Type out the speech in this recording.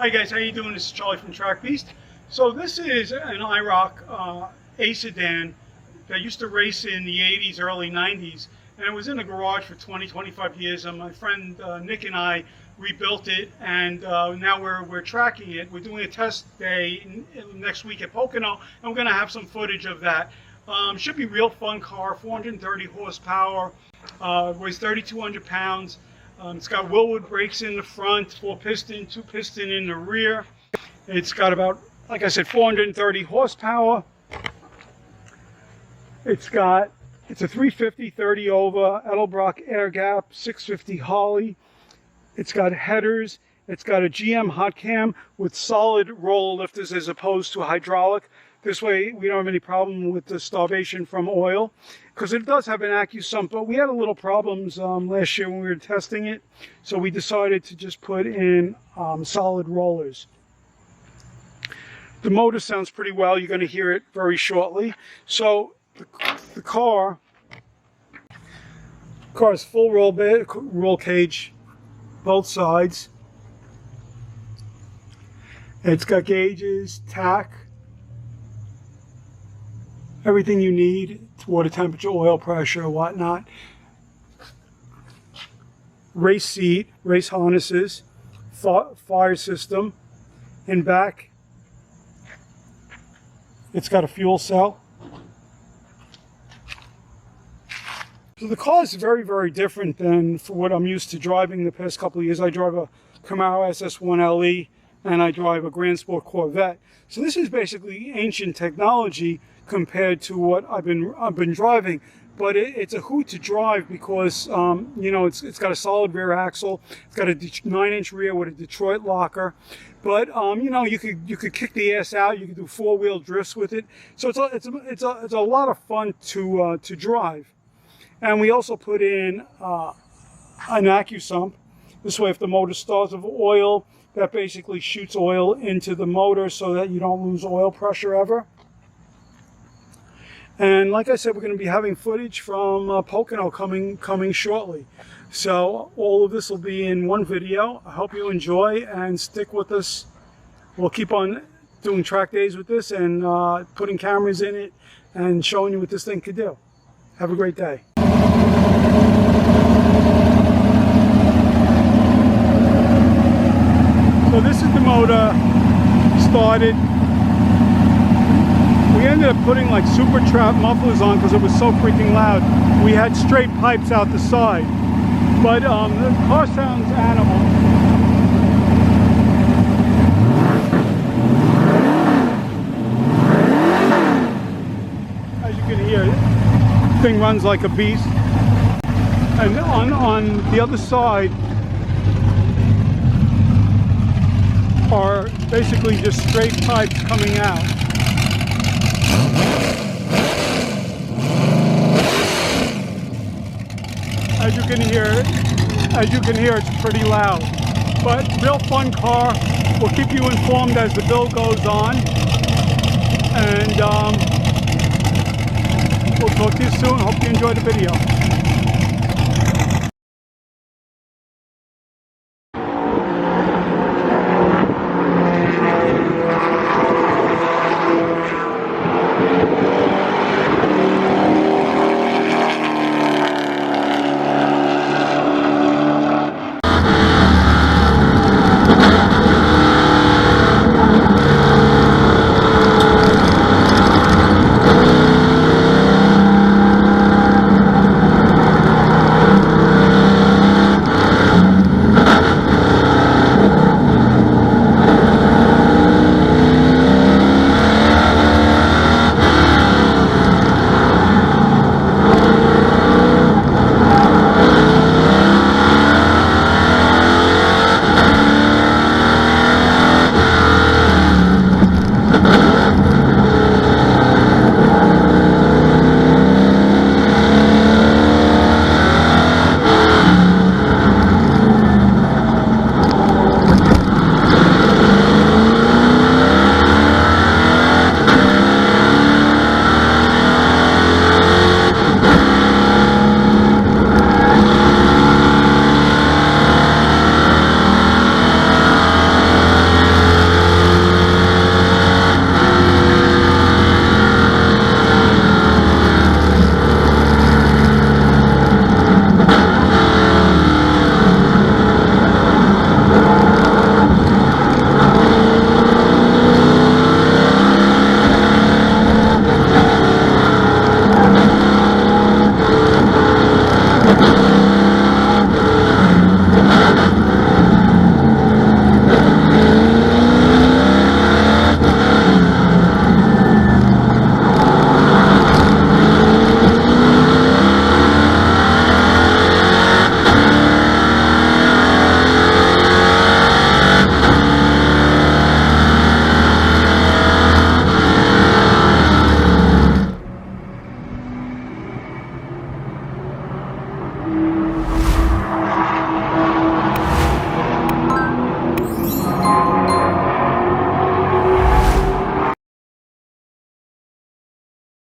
Hi guys, how you doing? This is Charlie from Track Beast. So this is an IROC A sedan that used to race in the 80s, early 90s, and it was in the garage for 20-25 years. And my friend Nick and I rebuilt it, and now we're tracking it. We're doing a test day next week at Pocono, and we're going to have some footage of that. Should be real fun car, 430 horsepower, weighs 3,200 pounds. It's got Willwood brakes in the front, 4-piston, 2-piston in the rear. It's got about, like I said, 430 horsepower. It's a 350 30 over Edelbrock air gap, 650 Harley. It's got headers. It's got a GM hot cam with solid roller lifters as opposed to hydraulic. This way we don't have any problem with the starvation from oil, because it does have an AccuSump, but we had a little problems last year when we were testing it, so we decided to just put in solid rollers. The motor sounds pretty well. You're going to hear it very shortly. So the car is full roll cage, both sides. It's got gauges, tack, everything you need, water temperature, oil pressure, whatnot. Race seat, race harnesses, fire system. In back, it's got a fuel cell. So the car is very, very different than for what I'm used to driving the past couple of years. I drive a Camaro SS1 LE and I drive a Grand Sport Corvette. So this is basically ancient technology compared to what I've been driving, but it's a hoot to drive because you know, it's got a solid rear axle. It's got a 9-inch rear with a Detroit locker, but you know, you could kick the ass out. You could do 4-wheel drifts with it. So it's a lot of fun to drive. And we also put in an AccuSump. This way, if the motor starts with oil, that basically shoots oil into the motor so that you don't lose oil pressure ever. And like I said, we're going to be having footage from Pocono coming shortly. So all of this will be in one video. I hope you enjoy and stick with us. We'll keep on doing track days with this and putting cameras in it and showing you what this thing could do. Have a great day. So this is the motor started. We ended up putting like super trap mufflers on because it was so freaking loud. We had straight pipes out the side, but the car sounds animal. As you can hear, the thing runs like a beast. And on the other side are basically just straight pipes coming out. As you can hear, it's pretty loud. But real fun car. We'll keep you informed as the build goes on. And we'll talk to you soon. Hope you enjoyed the video.